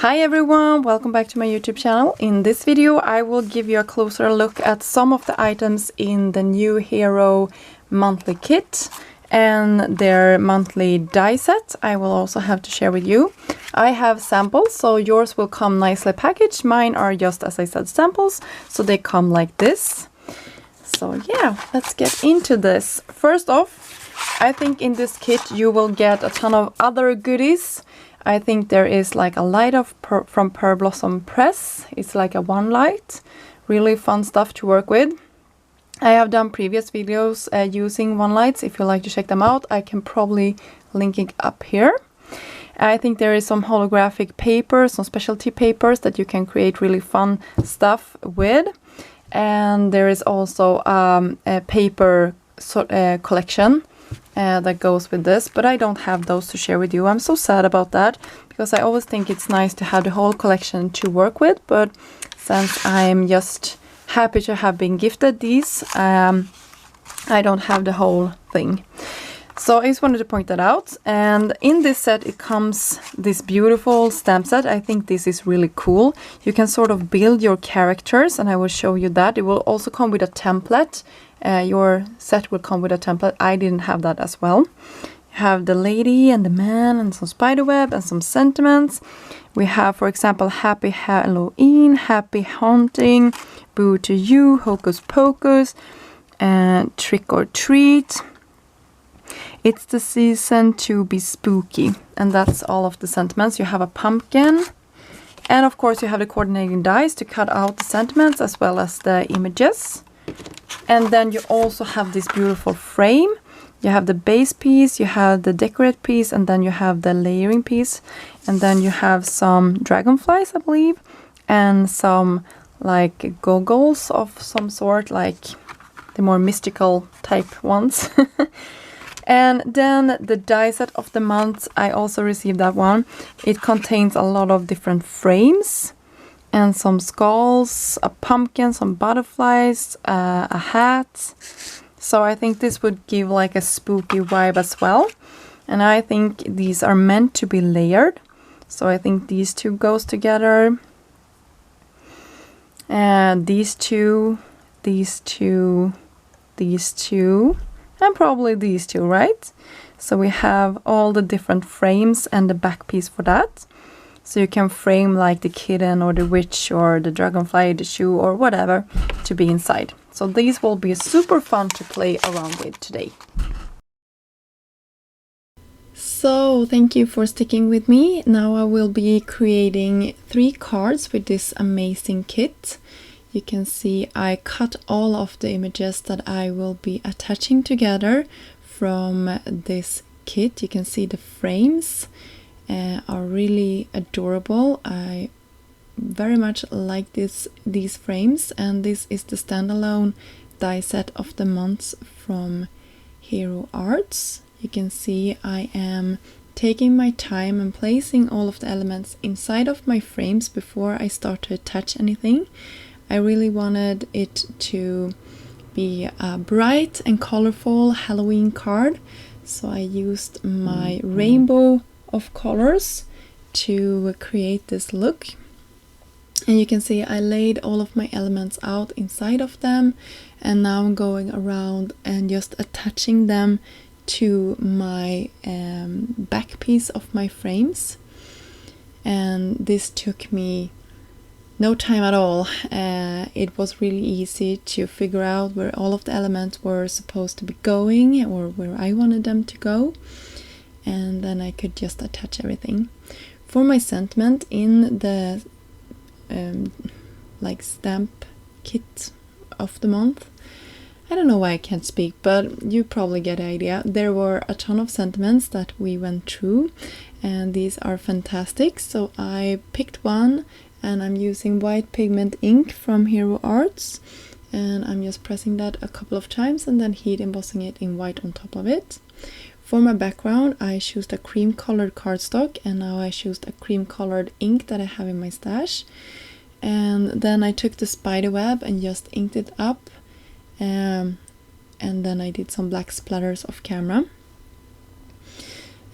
Hi everyone, welcome back to my YouTube channel. In this video I will give you a closer look at some of the items in the new Hero monthly kit and their monthly die set. I will also have to share with you. I have samples, so yours will come nicely packaged. Mine are just, as I said, samples, so they come like this. So yeah, let's get into this. First off, I think in this kit you will get a ton of other goodies. I think there is like a light from Pearl Blossom Press. It's like a one light. Really fun stuff to work with. I have done previous videos using one lights. If you like to check them out, I can probably link it up here. I think there is some holographic papers, some specialty papers that you can create really fun stuff with. And there is also a paper collection that goes with this, but I don't have those to share with you. I'm so sad about that, because I always think it's nice to have the whole collection to work with, but since I'm just happy to have been gifted these, I don't have the whole thing. So I just wanted to point that out. And in this set it comes this beautiful stamp set. I think this is really cool. You can sort of build your characters, and I will show you that. It will also come with a template. Your set will come with a template. I didn't have that as well. You have the lady and the man and some spiderweb and some sentiments. We have, for example, Happy Halloween, Happy Haunting, Boo to You, Hocus Pocus, and Trick or Treat. It's the season to be spooky, and that's all of the sentiments. You have a pumpkin, and of course you have the coordinating dies to cut out the sentiments as well as the images. And then you also have this beautiful frame. You have the base piece, you have the decorate piece, and then you have the layering piece. And then you have some dragonflies, I believe, and some like goggles of some sort, like the more mystical type ones. And then the die set of the month, I also received that one. It contains a lot of different frames and some skulls, a pumpkin, some butterflies, a hat. So I think this would give like a spooky vibe as well. And I think these are meant to be layered. So I think these two goes together. And these two, these two, these two, and probably these two, right? So we have all the different frames and the back piece for that. So you can frame like the kitten or the witch or the dragonfly, the shoe or whatever to be inside. So these will be super fun to play around with today. So thank you for sticking with me. Now I will be creating 3 cards with this amazing kit. You can see I cut all of the images that I will be attaching together from this kit. You can see the frames are really adorable. I very much like these frames, and this is the standalone die set of the months from Hero Arts. You can see I am taking my time and placing all of the elements inside of my frames before I start to attach anything. I really wanted it to be a bright and colorful Halloween card, so I used my rainbow of colors to create this look. And you can see I laid all of my elements out inside of them, and now I'm going around and just attaching them to my back piece of my frames. And this took me no time at all. It was really easy to figure out where all of the elements were supposed to be going, or where I wanted them to go, and then I could just attach everything. For my sentiment in the like stamp kit of the month, I don't know why I can't speak, but you probably get the idea. There were a ton of sentiments that we went through, and these are fantastic. So I picked one, and I'm using white pigment ink from Hero Arts, and I'm just pressing that a couple of times and then heat embossing it in white on top of it. For my background I chose a cream colored cardstock, and now I chose a cream colored ink that I have in my stash. And then I took the spider web and just inked it up, and then I did some black splatters off camera.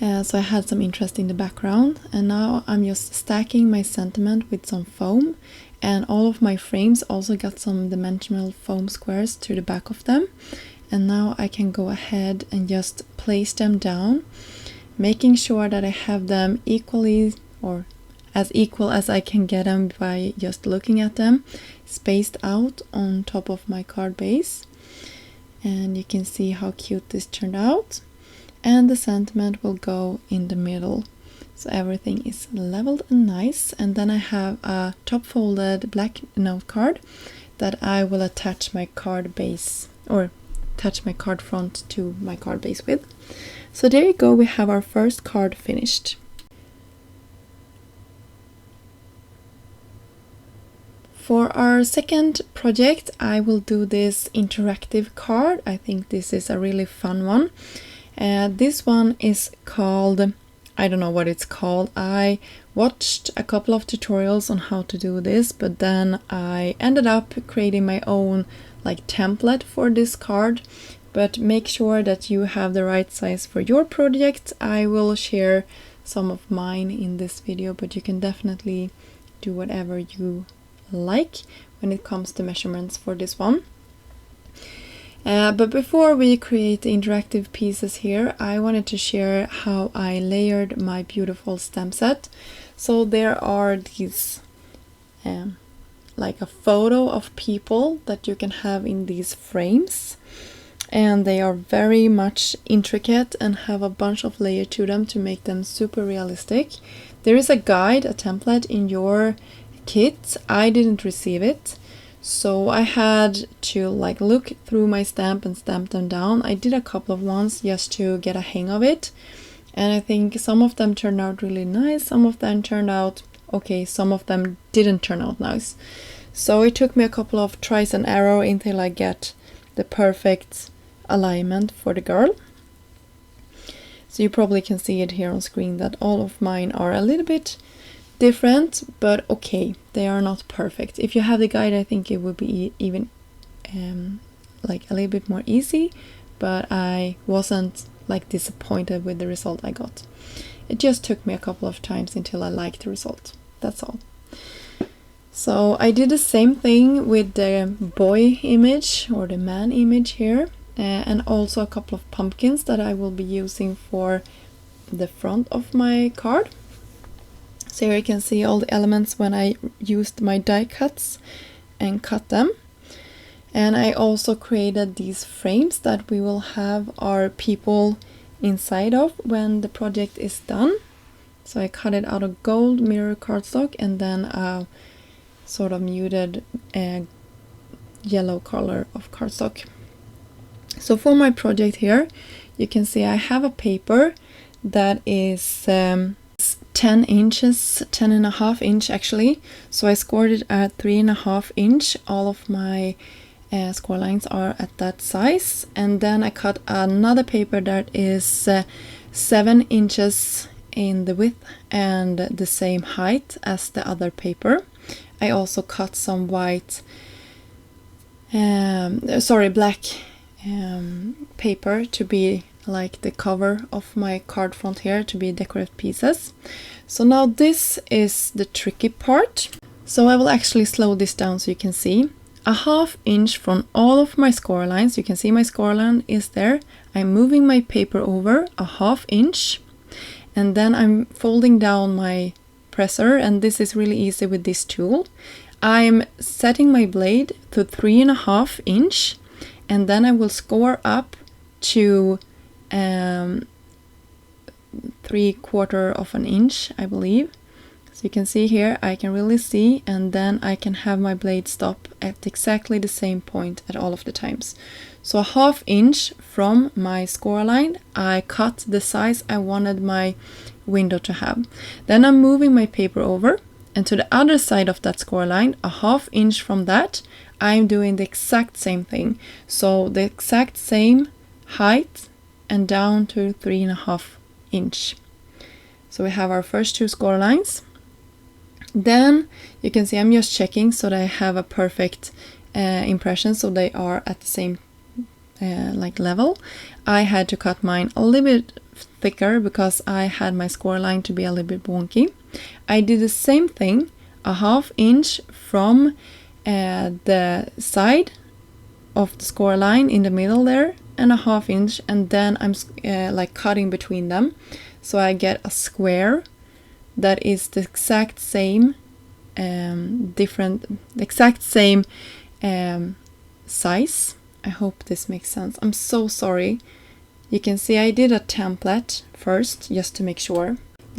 So I had some interest in the background, and now I'm just stacking my sentiment with some foam, and all of my frames also got some dimensional foam squares to the back of them. And now I can go ahead and just place them down, making sure that I have them equally, or as equal as I can get them by just looking at them, spaced out on top of my card base. And you can see how cute this turned out. And the sentiment will go in the middle, so everything is leveled and nice. And then I have a top folded black note card that I will attach my card base, or attach my card front to my card base with. So there you go, we have our first card finished. For our second project, I will do this interactive card. I think this is a really fun one. This one is called, I don't know what it's called. I watched a couple of tutorials on how to do this, but then I ended up creating my own template for this card. But make sure that you have the right size for your project. I will share some of mine in this video, but you can definitely do whatever you like when it comes to measurements for this one. But before we create the interactive pieces here, I wanted to share how I layered my beautiful stamp set. So there are these like a photo of people that you can have in these frames, and they are very much intricate and have a bunch of layers to them to make them super realistic. There is a guide, a template in your kit. I didn't receive it, so I had to look through my stamp and stamp them down. I did a couple of ones just to get a hang of it, and I think some of them turned out really nice, some of them turned out okay, some of them didn't turn out nice. So it took me a couple of tries and error until I get the perfect alignment for the girl. So you probably can see it here on screen that all of mine are a little bit different, but okay, they are not perfect. If you have the guide, I think it would be even a little bit more easy, but I wasn't disappointed with the result I got. It just took me a couple of times until I liked the result. That's all. So I did the same thing with the boy image or the man image here, and also a couple of pumpkins that I will be using for the front of my card. So here you can see all the elements when I used my die cuts and cut them. And I also created these frames that we will have our people inside of when the project is done. So I cut it out of gold mirror cardstock and then a sort of muted yellow color of cardstock. So for my project here, you can see I have a paper that is 10 inches, 10.5 inch actually. So I scored it at 3.5 inch. All of my score lines are at that size. And then I cut another paper that is 7 inches in the width and the same height as the other paper. I also cut some white, black paper to be like the cover of my card front here, to be decorative pieces. So now this is the tricky part. So I will actually slow this down so you can see. 1/2 inch from all of my score lines. You can see my score line is there. I'm moving my paper over 1/2 inch, and then I'm folding down my presser, and this is really easy with this tool. I'm setting my blade to 3.5 inch, and then I will score up to 3/4 of an inch, I believe. So you can see here, I can really see, and then I can have my blade stop at exactly the same point at all of the times. So 1/2 inch from my score line, I cut the size I wanted my window to have. Then I'm moving my paper over, and to the other side of that score line, 1/2 inch from that, I'm doing the exact same thing. So the exact same height and down to 3.5 inch. So we have our first two score lines. Then you can see I'm just checking so that I have a perfect impression, so they are at the same level. I had to cut mine a little bit thicker because I had my score line to be a little bit wonky. I did the same thing, a 1/2 inch from the side of the score line in the middle there, and a 1/2 inch, and then I'm like cutting between them, so I get a square that is the exact same size. I hope this makes sense. I'm so sorry. You can see I did a template first just to make sure.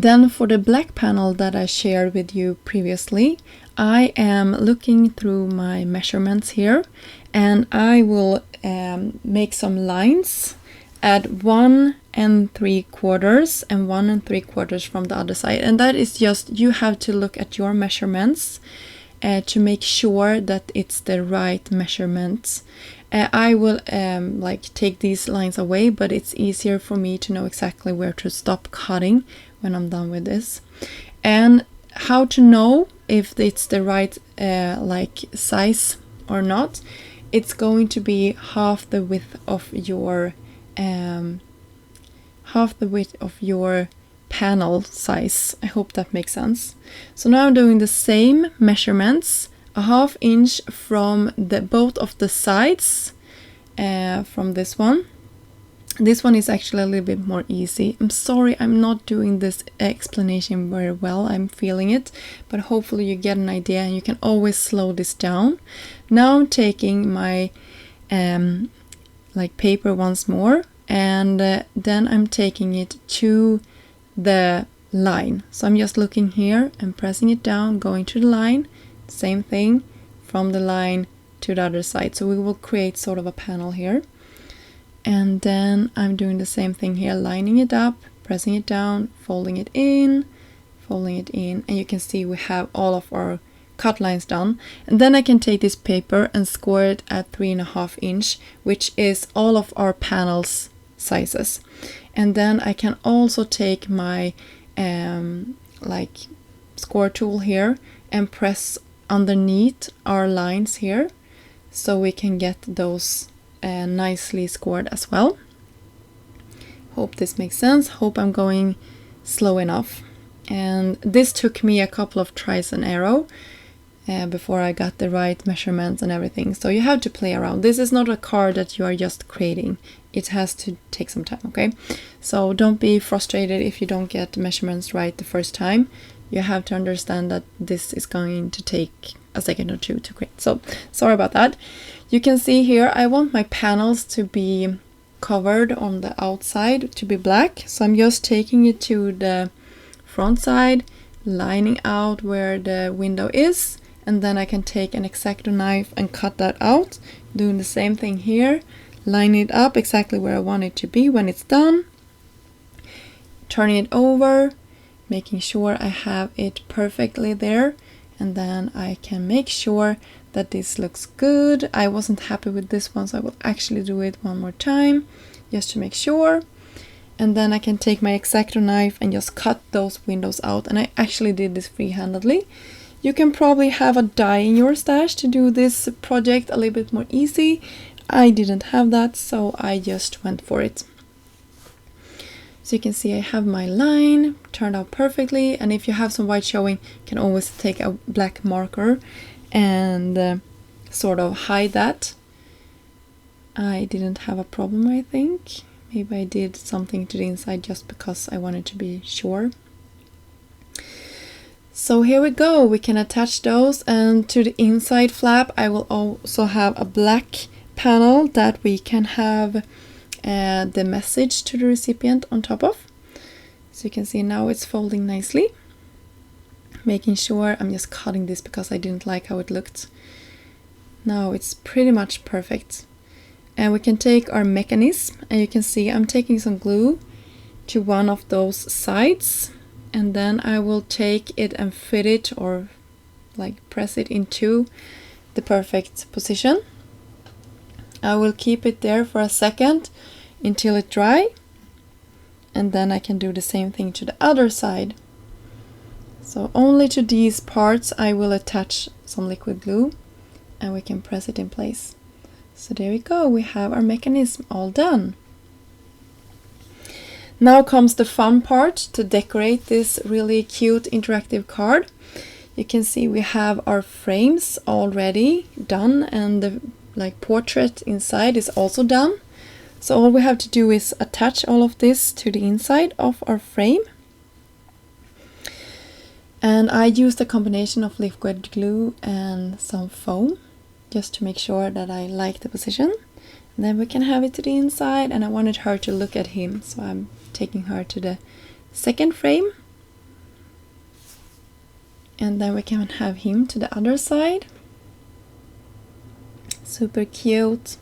Then for the black panel that I shared with you previously, I am looking through my measurements here, and I will make some lines at 1 3/4 and 1 3/4 from the other side. And that is just, you have to look at your measurements to make sure that it's the right measurements. I will like take these lines away, but it's easier for me to know exactly where to stop cutting when I'm done with this. And how to know if it's the right like size or not, it's going to be half the width of your panel size. I hope that makes sense. So now I'm doing the same measurements, a 1/2 inch from both of the sides from this one. This one is actually a little bit more easy. I'm sorry I'm not doing this explanation very well. I'm feeling it, but hopefully you get an idea, and you can always slow this down. Now I'm taking my like paper once more, and then I'm taking it to the line. So I'm just looking here and pressing it down, going to the line, same thing from the line to the other side. So we will create sort of a panel here. And then I'm doing the same thing here, lining it up, pressing it down, folding it in, and you can see we have all of our cut lines done. And then I can take this paper and score it at 3.5 inch, which is all of our panels sizes. And then I can also take my like score tool here and press underneath our lines here, so we can get those nicely scored as well. Hope this makes sense. Hope I'm going slow enough. And this took me a couple of tries and error before I got the right measurements and everything. So you have to play around. This is not a card that you are just creating. It has to take some time, okay? So don't be frustrated if you don't get the measurements right the first time. You have to understand that this is going to take a second or two to create. So sorry about that. You can see here I want my panels to be covered on the outside, to be black. So I'm just taking it to the front side, lining out where the window is, and then I can take an X-Acto knife and cut that out. Doing the same thing here, line it up exactly where I want it to be when it's done. Turning it over, making sure I have it perfectly there, and then I can make sure that this looks good. I wasn't happy with this one, so I will actually do it one more time just to make sure. And then I can take my X-Acto knife and just cut those windows out, and I actually did this free-handedly. You can probably have a die in your stash to do this project a little bit more easy. I didn't have that, so I just went for it. So you can see I have my line turned out perfectly, and if you have some white showing, you can always take a black marker and sort of hide that. I didn't have a problem, I think. Maybe I did something to the inside just because I wanted to be sure. So here we go, we can attach those, and to the inside flap I will also have a black panel that we can have the message to the recipient on top of. So you can see now it's folding nicely. Making sure, I'm just cutting this because I didn't like how it looked. Now it's pretty much perfect. And we can take our mechanism, and you can see I'm taking some glue to one of those sides, and then I will take it and fit it, or like press it into the perfect position. I will keep it there for a second until it dry, and then I can do the same thing to the other side. So only to these parts I will attach some liquid glue, and we can press it in place. So there we go, we have our mechanism all done. Now comes the fun part to decorate this really cute interactive card. You can see we have our frames already done, and the portrait inside is also done. So all we have to do is attach all of this to the inside of our frame. And I used a combination of liquid glue and some foam just to make sure that I like the position. And then we can have it to the inside, and I wanted her to look at him, so I'm taking her to the second frame. And then we can have him to the other side. Super cute.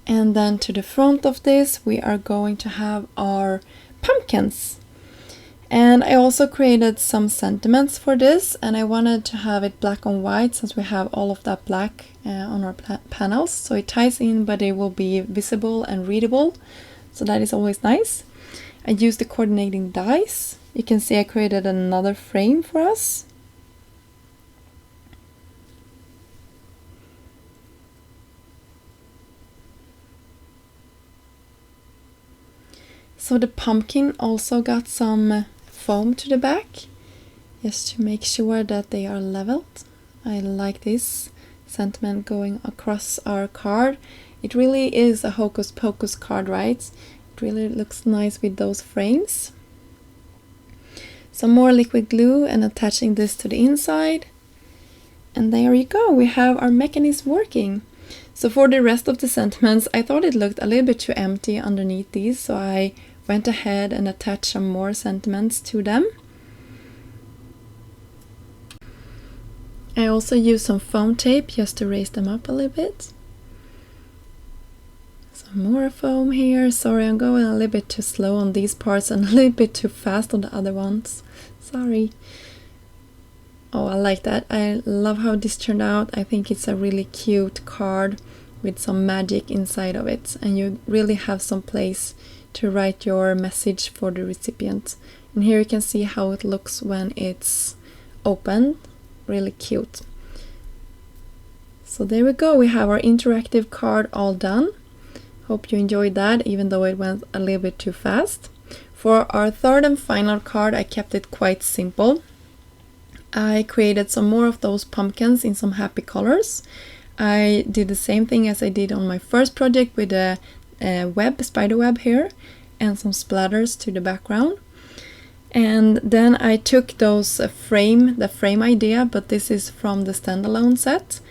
And then to the front of this we are going to have our pumpkins. And I also created some sentiments for this, and I wanted to have it black on white since we have all of that black on our panels. So it ties in, but it will be visible and readable. So that is always nice. I used the coordinating dies. You can see I created another frame for us. So the pumpkin also got some foam to the back, just to make sure that they are leveled. I like this sentiment going across our card. It really is a hocus pocus card, right? It really looks nice with those frames. Some more liquid glue and attaching this to the inside. And there you go, we have our mechanism working. So for the rest of the sentiments, I thought it looked a little bit too empty underneath these, so I went ahead and attached some more sentiments to them. I also used some foam tape just to raise them up a little bit. Some more foam here. Sorry, I'm going a little bit too slow on these parts and a little bit too fast on the other ones. Sorry. Oh, I like that. I love how this turned out. I think it's a really cute card with some magic inside of it, and you really have some place to write your message for the recipient. And here you can see how it looks when it's open. Really cute. So there we go, we have our interactive card all done. Hope you enjoyed that, even though it went a little bit too fast. For our third and final card, I kept it quite simple. I created some more of those pumpkins in some happy colors. I did the same thing as I did on my first project with a spider web here and some splatters to the background. And then I took those the frame idea, but this is from the standalone set,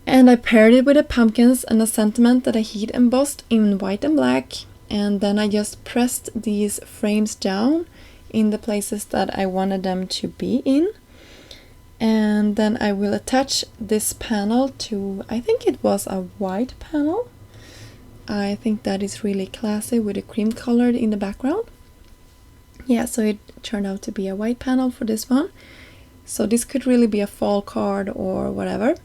and I paired it with the pumpkins and a sentiment that I heat embossed in white and black, and then I just pressed these frames down in the places that I wanted them to be in. And then I will attach this panel to, I think it was a white panel. I think that is really classy with the cream colored in the background. Yeah, so it turned out to be a white panel for this one. So this could really be a fall card or whatever.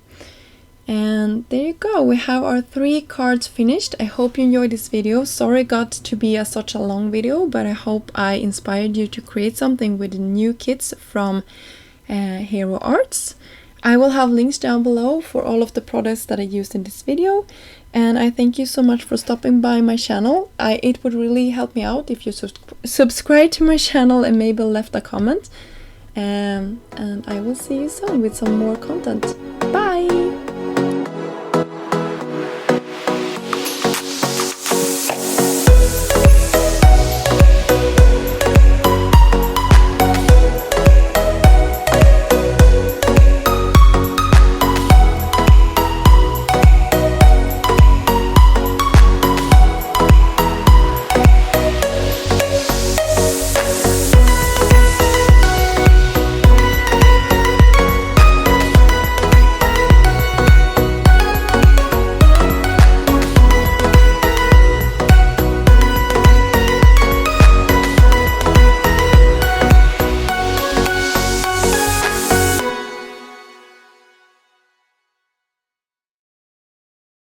And there you go, we have our 3 cards finished. I hope you enjoyed this video. Sorry it got to be such a long video, but I hope I inspired you to create something with the new kits from Hero Arts. I will have links down below for all of the products that I used in this video. And I thank you so much for stopping by my channel. It would really help me out if you subscribe to my channel and maybe left a comment. And I will see you soon with some more content. Bye!